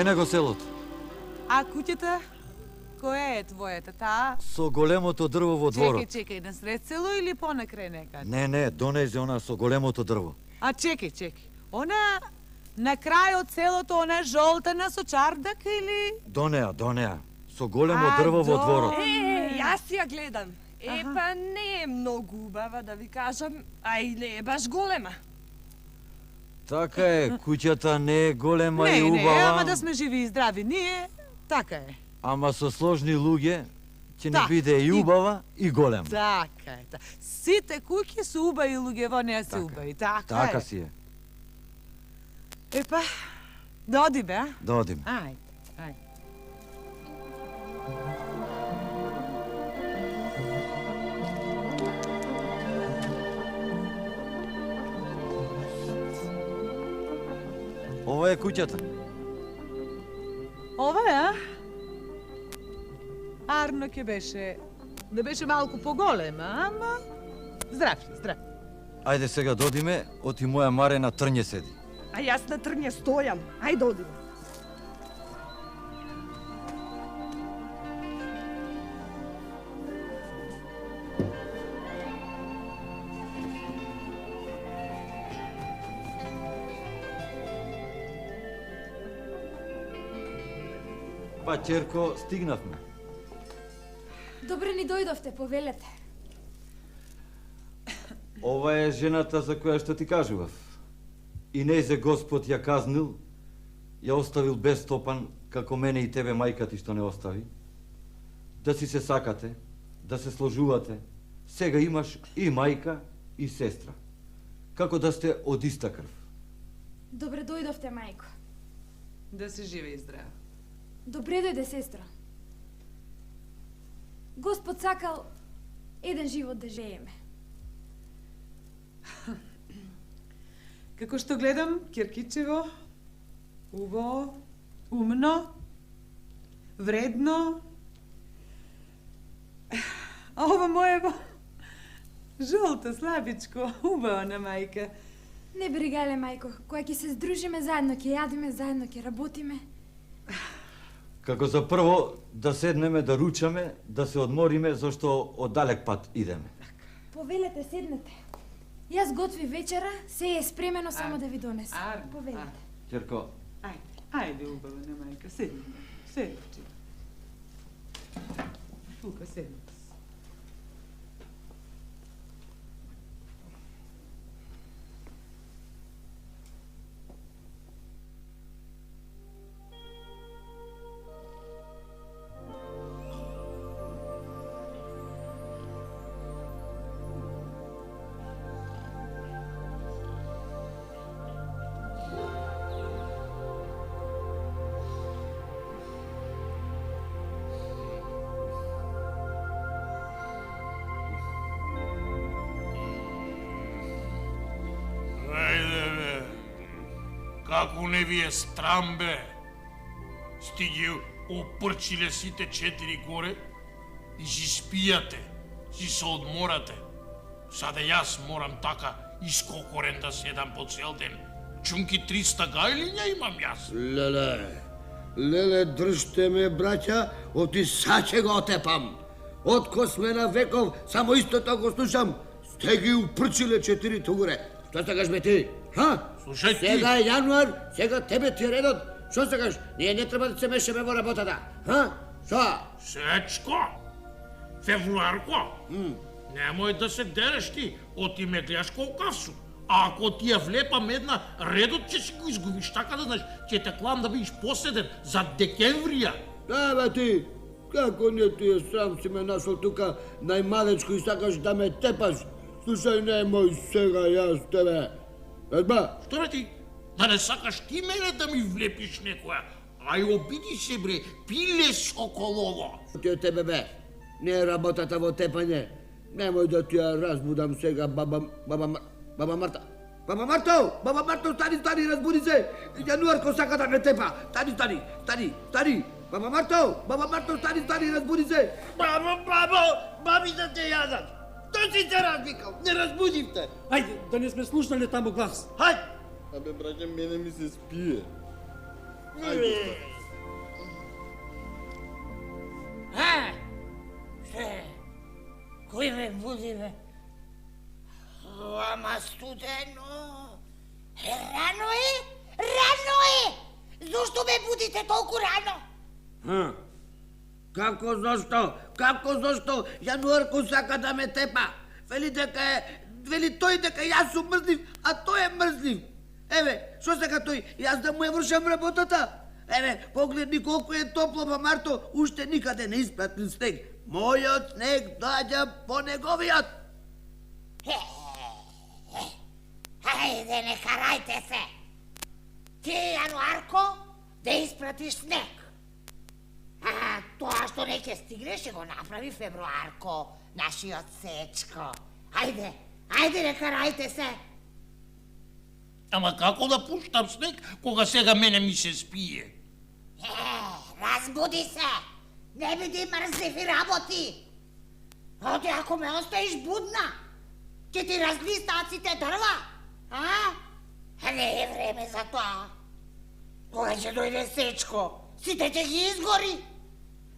него селото. А куќата? Која е твојата, таа? Со големото дрво во дворот. Чекај, насред село или понакрај некаде? Не, донезе она со големото дрво. А чекај. Она на крај од селото, она жолтана со чардак или? До неа. Со големо дрво во дворот. Јас ја гледам. Па не е многу убава, да ви кажам, а и не е баш голема. Така е, куќата не е голема и убава. Не, ама да сме живи и здрави ние, така е. Ама со сложни луѓе ќе не Да, биде и убава и голема. Така е. Сите куќи се убави луѓе во неа се убави, така е. Така си е. Епа, да одиме, а? Да одиме. Ајде. Ова е куќата. Ова е, а? Арно ќе беше, да беше малку поголема, ама здрав. Ајде сега додиме, оти моја Маре на трње седи. А јас на трње стојам. Ајде одиме. Па, черко, стигнавме. Добре ни дојдовте, повелете. Ова е жената за која што ти кажував. И нејзе Господ ја казнил, ја оставил без стопан, како мене и тебе мајка ти што не остави. Да си се сакате, да се сложувате. Сега имаш и мајка и сестра. Како да сте од иста крв. Добре дојдовте, мајко. Да се живе и здрава. Добре дојде, сестра. Господ сакал еден живот да живееме. Како што гледам, Киркичево, убаво, умно, вредно. А ова моево, жолто, слабичко, убаво на мајка. Не бригале, мајко, кога ќе се здружиме заедно, ќе јадиме заедно, ќе работиме. Како за прво да седнеме, да ручаме, да се одмориме, зашто оддалек пат идеме. Повелете, седнете. Јас готви вечера, се е спремено само да ви донесам. Повелете. Черко, Ајде, убаво на мајка, седни. Тука, седни. Како не ви е страм, бе? Сти ги опрчиле сите 4 горе и си спијате, си се одморате. Саде јас морам така искокорен да седам по цел ден. Чунки 300 гајлиња имам јас. Леле, држте ме, браќа, оти сад ќе го отепам. Од космена веков, само истото го слушам. Сте ги упрчиле 4 горе. Што сакаш бе ти? Ха? Слушај ти. Сега е јануар, сега тебе ти е редот. Што сакаш? Ние не треба да се мешаме во работата. Ха? Што? Сечко, февруарко, немој да се дереш ти, оти ме гледаш колкав сум. А ако ти ја влепам една, редот ќе си го изгубиш, така да знаеш, ќе те клам да бидеш последен за декемврија. Да, бе ти, како не ти е срам си ме нашол тука најмалечко и сакаш да ме тепаш? Слушај, немој сега јас тебе. Едба? Што бе ти? Да не сакаш ти мене да ми влепиш некоја? Ај обиди се бре, пиле соколово. Ти од тебе бе, не е работата во тепање. Немој да ти ја разбудам сега баба Марта. Баба Марто, стани, разбуди се. Јануарко сака да ме тепа. Стани. Баба Марто, стани, разбуди се. Баби да те јадат. Тој си те разбикал, не разбудивте. Ајде, да не сме слушнале таму глас. Хајде. Абе, браќа, мене ми се спие. Кој ме буди, бе? Ама студено. Рано е! Рано е! Зошто ме будите толку рано? Како зошто? Како зошто? Јануарко сака да ме тепа. Вели тој дека јас сум мрзлив, а тој е мрзлив. Еве, што сега тој? Јас да му ја вршам работата? Еве, погледни колку е топло, па Марто, уште никаде не испратил снег. Мојот снег доаѓа по неговиот. Хајде, не карајте се. Ти, Јануарко, да испратиш снег. А тоа што не ќе стигне, ќе го направи Февруарко, нашиот сечко. Хајде, не карајте се. Ама како да пуштам снег, кога сега мене ми се спие? Разбуди се. Не биди мрзлив и работи. Оди, ако ме оставиш будна, ќе ти разлистаат сите дрва. Не е време за тоа. Кога ќе дојде сечко, сите ќе ги изгори.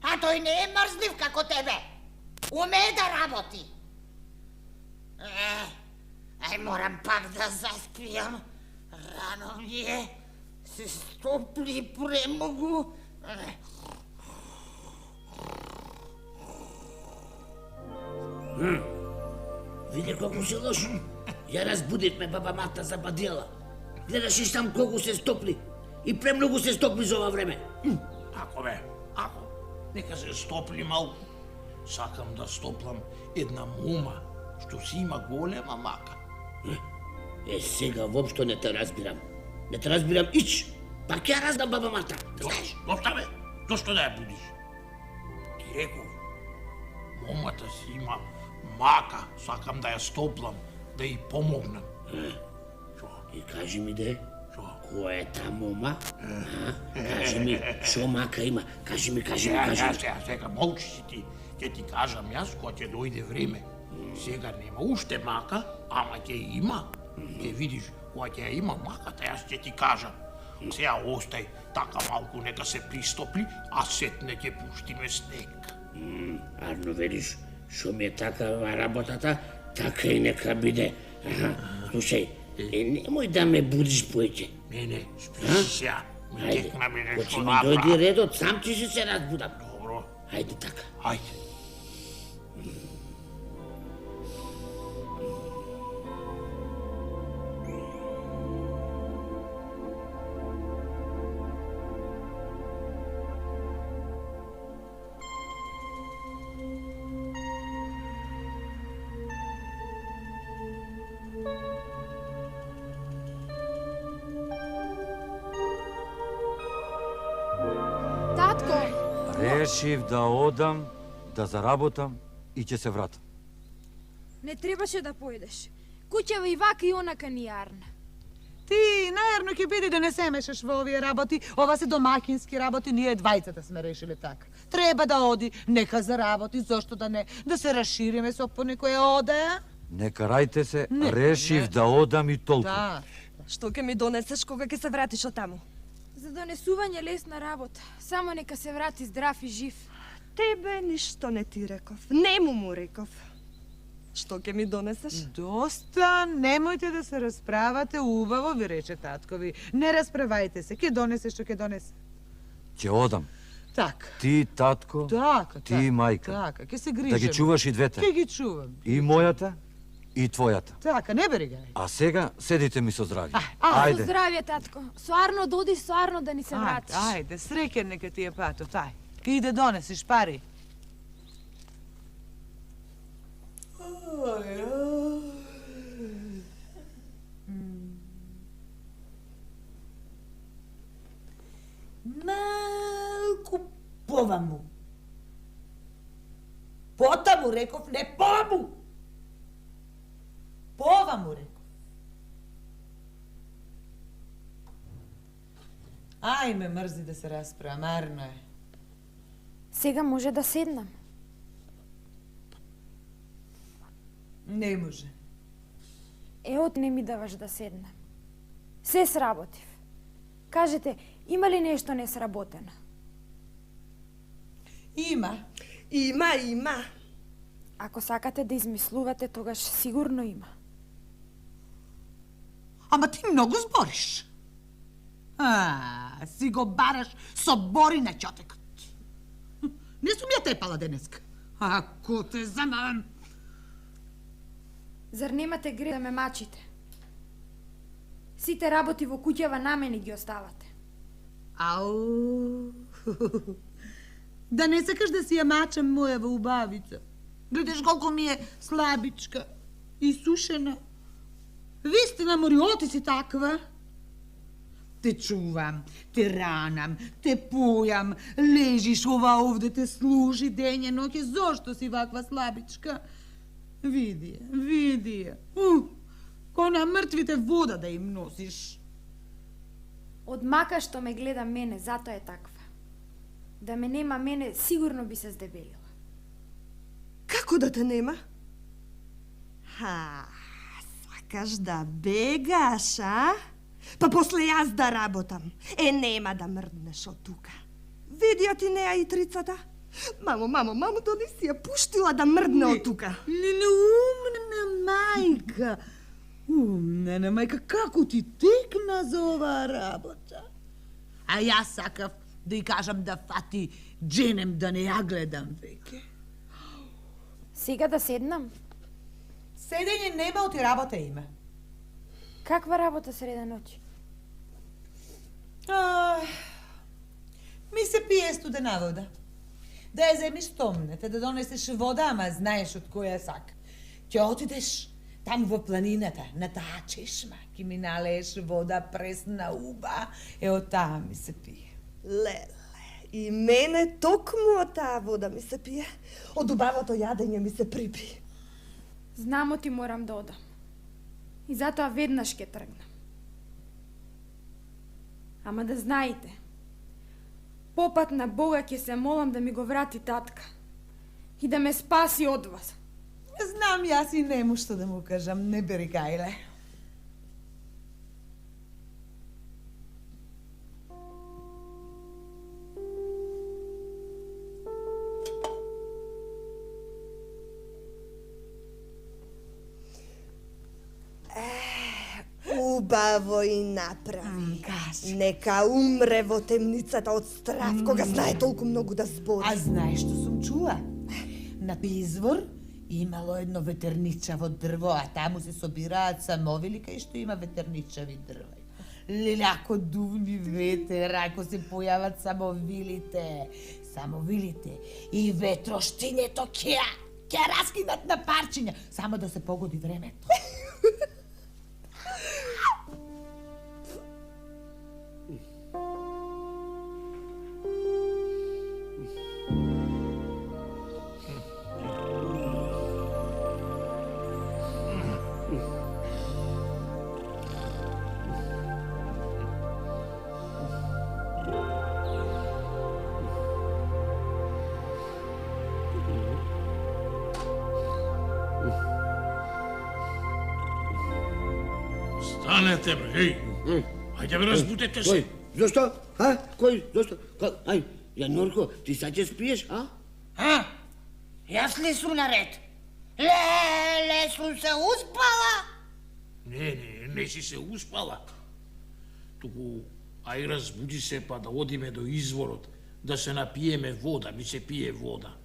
А тој не е мрзлив како тебе. Умее да работи. Ај, морам пак да заспијам. Рано ми е. Се стопли премногу. Види колку се лошо. Ја разбудивме баба Марта за бадела. Гледаш и сам колку се стопли. И премногу се стопли за ова време. Ако бе, ако. Нека се стопли малку. Сакам да стоплам една мума, што си има голема мака. Сега воопшто не те разбирам. Не те разбирам ич. Пак ја раздам баба Марта. Знаеш? Зошто бе? Зошто да ја будиш? Ти реков, момата си има мака, сакам да ја стоплам, да ја помогнам. И кажи ми де, Шо? која е та мома? Кажи ми, шо мака има? Кажи ми. Сега молчи си ти. Ќе ти кажам јас кога ќе дојде време. Сега нема уште мака, ама ќе има. Ќе видиш, кога ќе има маката, јас ќе ти кажам. Сега остај така малку, нека се пристопли, а сетне ќе пуштиме снег. Арно велиш, шо ми е такава работата, така и нека биде. Слушај, немој да ме будиш поеќе. Не, спри си сега. Ми Ајде, текна ми кога нешто ќе ми направи. дојде редот, сам ќе се разбудам. Добро, Ајде така. ајде. Татко, Решив да одам, да заработам и ќе се вратам. не требаше да појдеш. Куќава и вака и онака ни јарна. Ти, најарно ќе биде да не се мешаш во овие работи. Ова се домакински работи, ние двајцата сме решили така. Треба да оди, нека заработи, зошто да не, да се расшириме со по некоја одеја. Не карајте се, Не, решив не. да одам и толку. Да. Што ќе ми донесеш кога ќе се вратиш од таму? За донесување лесна работа. Само нека се врати здрав и жив. Тебе ништо не ти реков. Нему му реков. Што ќе ми донесеш? Доста, немојте да се расправате, убаво ви рече таткови. Не расправајте се, ќе донесе што ќе донесе. Ќе одам. Така. Ти, татко, Така, ти, така. мајка. Така, ќе се грижиме. Да ги чуваш и двете. Ќе ги чувам. И мојата, и твојата. Така, не бригај. А сега седите ми со здравје. Со Ајде. здравје, татко. Соарно доди, соарно да ни се Ајде, вратиш. ајде, среќен нека ти е патот, ај. Иде донесиш пари. Малку поваму. Потаму реков, не поваму. Поваму реков. Ај ме мрзи да се расправам, арно е. Сега може да седнам. Не може. От не ми даваш да седнам. Се сработив. Кажете, има ли нешто несработено? Има. Има. Ако сакате да измислувате, тогаш сигурно има. Ама ти многу збориш. Си го бараш со бори на чотекот. Не сум ја тепала денеска. Ако те знам. Зар немате гре да ме мачите? Сите работи во куќава на мене ги оставате. Ау. Да не сакаш да си ја мачам мојава убавица. Гледаш колко ми е слабичка и сушена. Вистина, Мориоти си таква. Те чувам, те ранам, те појам, лежиш ова овде те служи дење ноќе, зошто си ваква слабичка? Види ја. Ко на мртвите вода да им носиш. Од мака што ме гледа мене, затоа е таква. Да ме нема мене, сигурно би се здебелила. Како да те нема? Сакаш да бегаш, а? Па после јас да работам. Нема да мрднеш од тука. Видија ти неа и трицата? Мамо, дали си ја пуштила да мрдне од тука? Умна мајка. Умна мајка, како ти текна за оваа работа? А јас сакав да ја кажам да фати дженем да не ја гледам веќе. Сега да седнам? Седење нема, оти работа има. Каква работа среда ноќ? Ми се пие студена вода. Да ја земиш томнете, да донесеш вода, ама знаеш од која сак. Ќе отидеш там во планината, на таа чешма, ќе ми налееш вода пресна уба, од таа ми се пие. Леле, и мене токму од таа вода ми се пие. Од убавото јадење ми се припи. Знамо ти морам да одам. И затоа веднаш ќе тргнам. Ама да знаете, попат на Бога ќе се молам да ми го врати татка и да ме спаси од вас. Знам јас и нему што да му кажам, не бери кајле. Убаво и направи. Нека умре во темницата од страв, кога знае толку многу да збори. А знаеш што сум чула? На извор имало едно ветерничаво дрво, а таму се собираат самовили кај што има ветерничави дрва. Леле, ако дувни ветер, ако се појават самовилите и ветроштињето ќе раскинат на парчиња, само да се погоди времето. Станете, бре, Ајде бе, разбудете се. Кој? Зошто? Кој? Зошто? Јанорко, ти сад ќе спиеш, Јас ли сум наред? Леле, сум се успала? Не си се успала. Туку, ај разбуди се па да одиме до изворот, да се напиеме вода, ми се пие вода.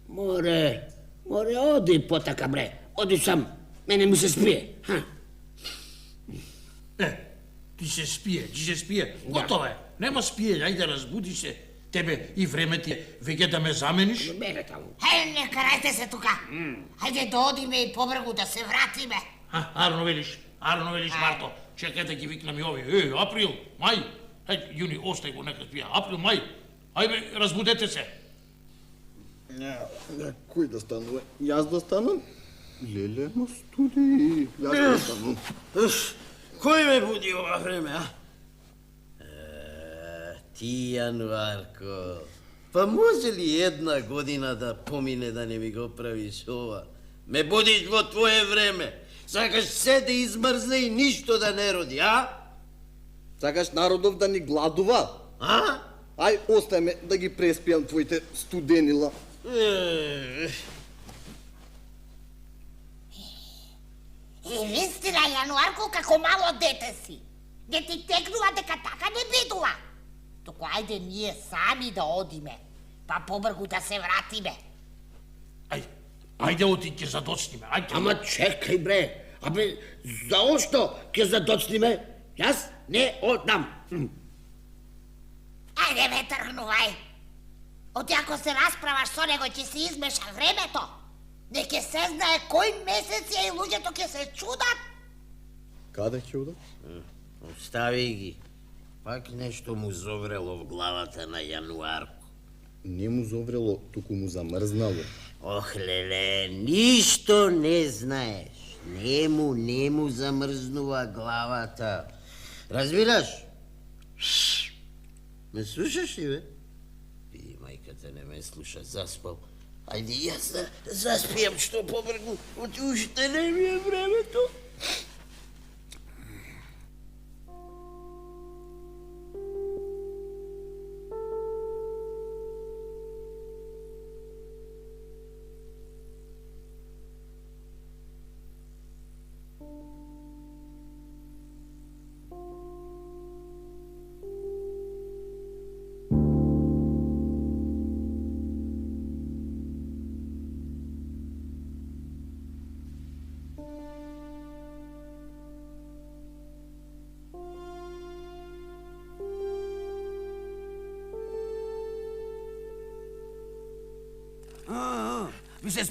Море, оди потака, бре. Оди сам, мене ми се спие. Ти се спие. Готово е. Нема спие, ајде разбуди се. Тебе и време ти е веќе да ме замениш? Мене таму. Не карајте се тука. Ајде да одиме и побргу да се вратиме. Арно велиш, Марто. Чекај да ги викнам и овие. Април, мај. Јуни, остај го, нека спија. Април, мај. Ајде, разбудете се. Кој да станува? Јас да станам? Леле, ма студи. Јас да станам. Кој ме буди ова време, Ти, Јануарко. Па може ли една година да помине да не ми го правиш ова? Ме будиш во твое време. Сакаш се да измрзне и ништо да не роди, Сакаш народов да ни гладува? А? Ај, остај ме да ги преспијам твоите студенила. Вистина, Јануарко, како мало дете си. Не ти текнува дека така не бидува. Току ајде ние сами да одиме, па побргу да се вратиме. Ајде оти ќе задоцниме, ајде. Ама чекај бре, абе, заошто ќе задоцниме? Јас не одам. Ајде ме тргнувај. Оти ако се расправаш со него ќе се измеша времето. Не ќе се знае кој месец е и луѓето ќе се чудат. Каде ќе одам? Остави ги. Пак нешто му зоврело в главата на Јануарко. Не му зоврело, туку му замрзнало. Ох, леле, ништо не знаеш. Не му замрзнува главата. Разбираш? Ме слушаш ли, бе? И мајката не ме слуша, заспал. Ајде јас да заспијам што побргу, уште не ми е времето. Ми се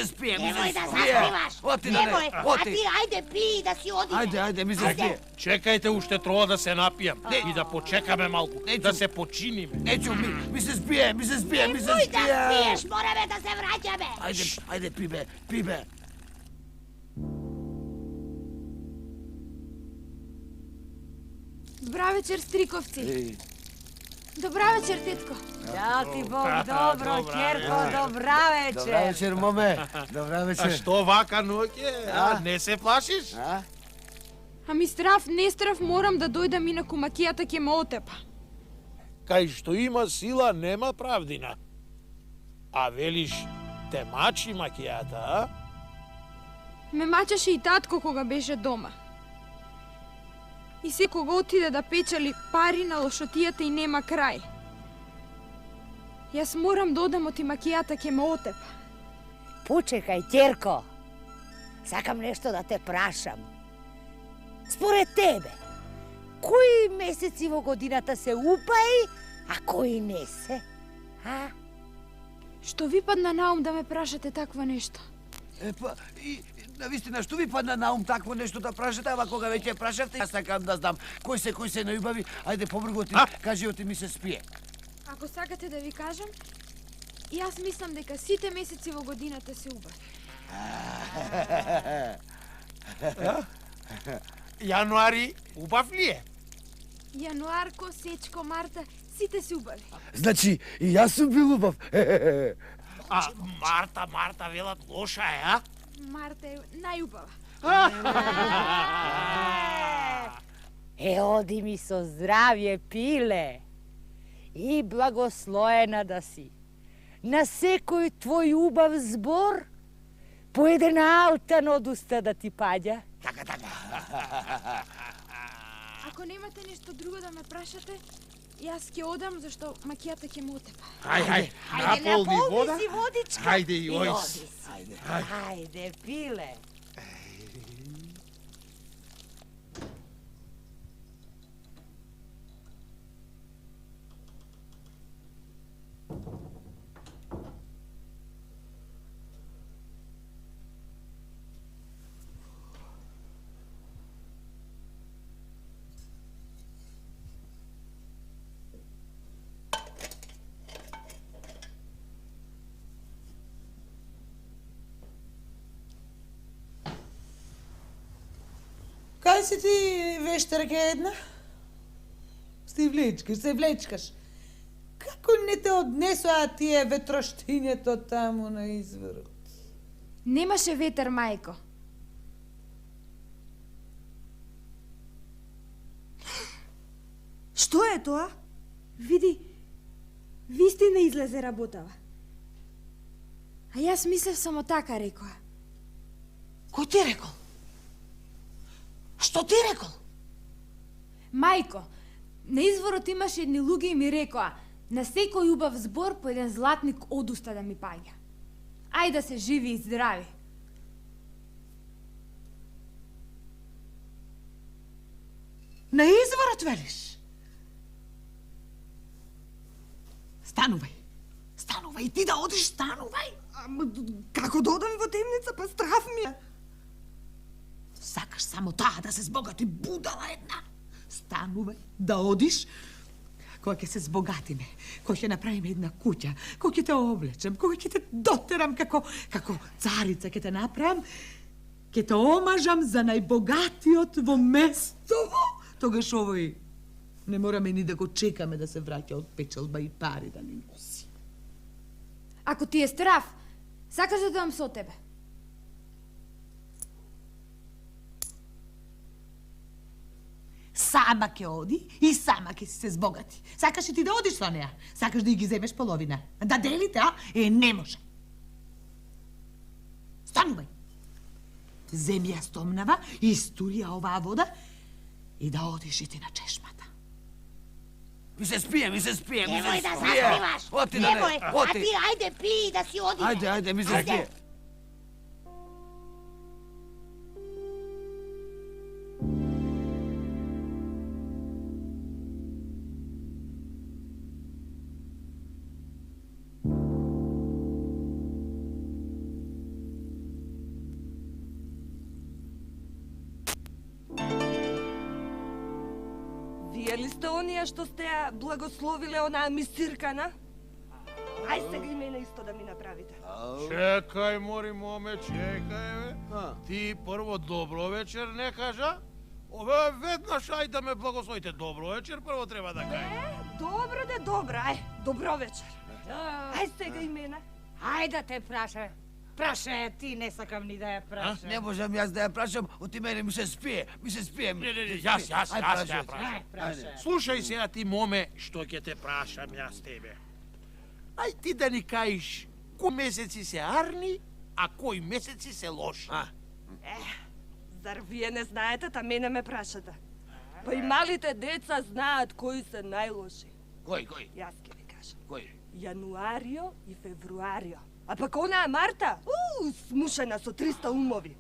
спие. Немој да заспиваш. Немој, а ти ајде пи да си одиме. Ајде, ми се спие. Чекајте уште трова да се напијам и да почекаме малку, да се починиме. Нечу, ми се спие. Немој да спиеш, мораме да се враќаме. Ајде, пи бе. Добра вечер, стриковци. Добра вечер, тетко. Да ти Бог добро, Керко, добра вечер. Добра вечер, моме. Добра А вечер. што вака ноќе? Не се плашиш? Ами страв, не страв, морам да дојдам инаку макијата ќе ме отепа. Кај што има сила, нема правдина. А велиш, те мачи макијата, а? Ме мачаше и татко кога беше дома. И секога отиде да печали пари на лошотијата и нема крај. Јас морам да одам оти макијата ќе ме отепа. Почекај, Ќерко. Сакам нешто да те прашам. Според тебе, кои месеци во годината се упаи, а кои не се? А? Што ви падна на ум да ме прашате такво нешто? Епа, и навистина, што ви падна на ум такво нешто да прашате, ама кога веќе прашавте, јас сакам да знам кои се најубави, ајде побргу ти, кажи оти ми се спие. Ако сакате да ви кажам, јас мислам дека сите месеци во годината се убави. Јануари, убав ли е? Јануарко, Сечко, Марта, сите се убави. Значи, и јас сум бил убав. А Марта велат лоша е, а? Марта е најубава. Оди ми со здравје, пиле. И благослоена да си. На секој твој убав збор, по еден алтан од уста да ти паѓа. Ако немате нешто друго да ме прашате, јас ќе одам зашто макијата ќе ме отепа. Ајде, наполни вода. си водичка. Ајде и оди ојс. си. Ајде, пиле. Кај си ти, вештарка една? Се влечкаш. Како не те однесоа тие ветроштињето таму на изворот? Немаше ветер, мајко. Што е тоа? Види, вистина излезе работава. А јас мислев само така рекоа. Кој ти рекол? Што ти рекол? Мајко, на изворот имаше едни луѓе и ми рекоа, на секој убав збор по еден златник одуста да ми паѓа. Ај да се живи и здрави. На изворот велиш? Станувај. Станувај, и ти да одиш, станувај. Ама, како да одам во темница, па страв ми е. Сакаш само таа да се збогати, будала една. Станувај, да одиш. Кога ќе се збогатиме, кога ќе направиме една куќа, кога ќе те облечем, кога ќе те дотерам како царица ќе те направам, ќе те омажам за најбогатиот во местово, тогаш овој не мораме ни да го чекаме да се враќа од печалба и пари да ни носи. Ако ти е страв, сакаш да дојам со тебе. Сама ќе оди и сама ќе си се збогати. Сакаш и ти да одиш со неа? Сакаш да ги земеш половина? Да делите, а? Не може. Станувај. Земи ја стомнава, истури ја оваа вода и да одиш и ти на чешмата. Ми се спие. Немој да заспиваш. Немој, а ти ајде пи да си одиме. Ајде, ми се спие. Вие ли сте оние што сте ја благословиле онаа мисиркана? Ај сега и мене исто да ми направите. Чекај, мори моме, чекај, бе. Ти прво добро вечер не кажа? Ове веднаш ај да ме благословите. Добро вечер прво треба да кажа. Добро, ај, добро вечер. Ај сега и мене. Ајде да те прашаме. Праше, ти не сакам ни да ја прашам. Не можам јас да ја прашам, оти мене ми се спие. Не, јас ја прашам. Слушај сега ти, моме, што ќе те прашам јас тебе. Ај ти да ни каиш кои месеци се арни, а кои месеци се лоши. Зар вие не знаете, та мене ме прашате? Па и малите деца знаат кои се најлоши. Кој? Јас ќе ви кажам. Кој? Јануарио и февруарио. А пак онаа Марта, смушена со 300 умови.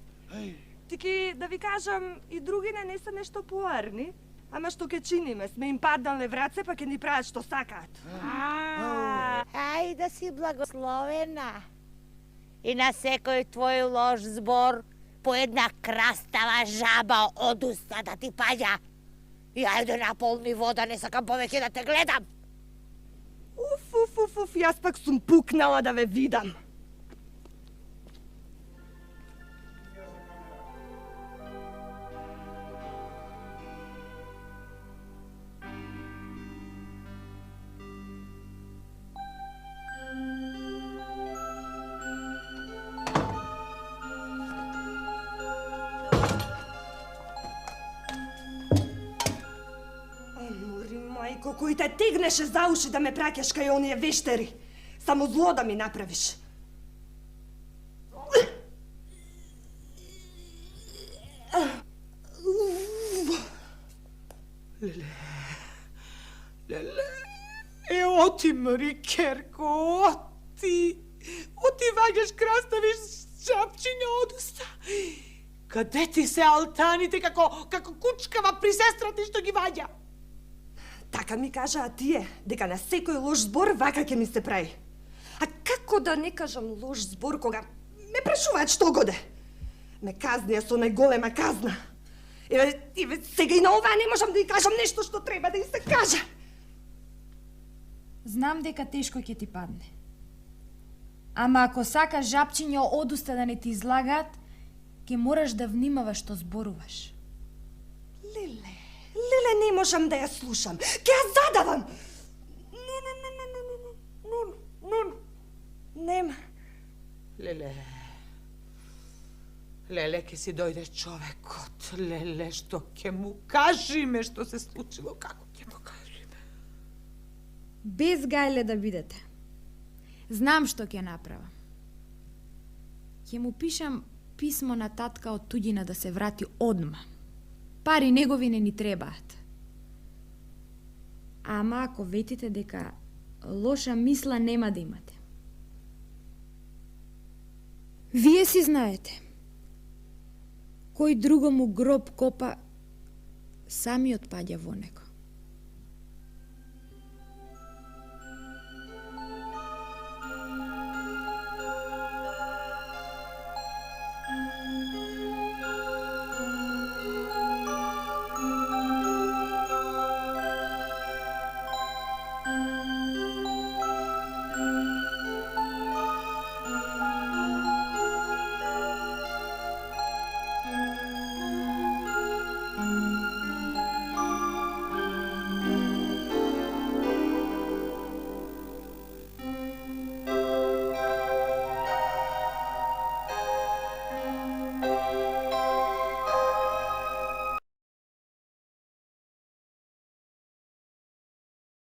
Тики, да ви кажам, и другине не се нешто поарни, ама што ќе чиниме, сме им паднале в раце, па ќе ни прават што сакаат. Ај да си благословена. И на секој твој лош збор по една крастава жаба од уста да ти паѓа. И ајде наполни вода, не сакам повеќе да те гледам. Уф, јас пак сум пукнала да ве видам. Мајко, кој те тегнеше за уши да ме праќаш кај оние вештери. Само зло да ми направиш. Леле, оти, Марикерко, оти. Оти ваѓаш крастави шапчиња од уста. Каде ти се алтаните како кучкава при сестра ти што ги ваѓа? Така ми кажаа тие, дека на секој лош збор вака ќе ми се прави. А како да не кажам лош збор кога ме прашуваат што годе? Ме казнија со најголема казна. Еве сега и на ова не можам да ја кажам нешто што треба да ја се каже. Знам дека тешко ќе ти падне. Ама ако сакаш жапчиња од уста да не ти излагаат, ќе мораш да внимаваш што зборуваш. Леле, не можам да ја слушам. Ќе ја задавам. Нема. Леле, ќе си дојде човекот. Леле, што ќе му кажиме што се случило, како ќе му кажиме? Без гајле да бидете. Знам што ќе направам. Ќе му пишам писмо на татка од туѓина да се врати одма. Пари негови не ни требаат. Ама ако ветите дека лоша мисла нема да имате. Вие си знаете. Кој другому гроб копа, самиот паѓа во него.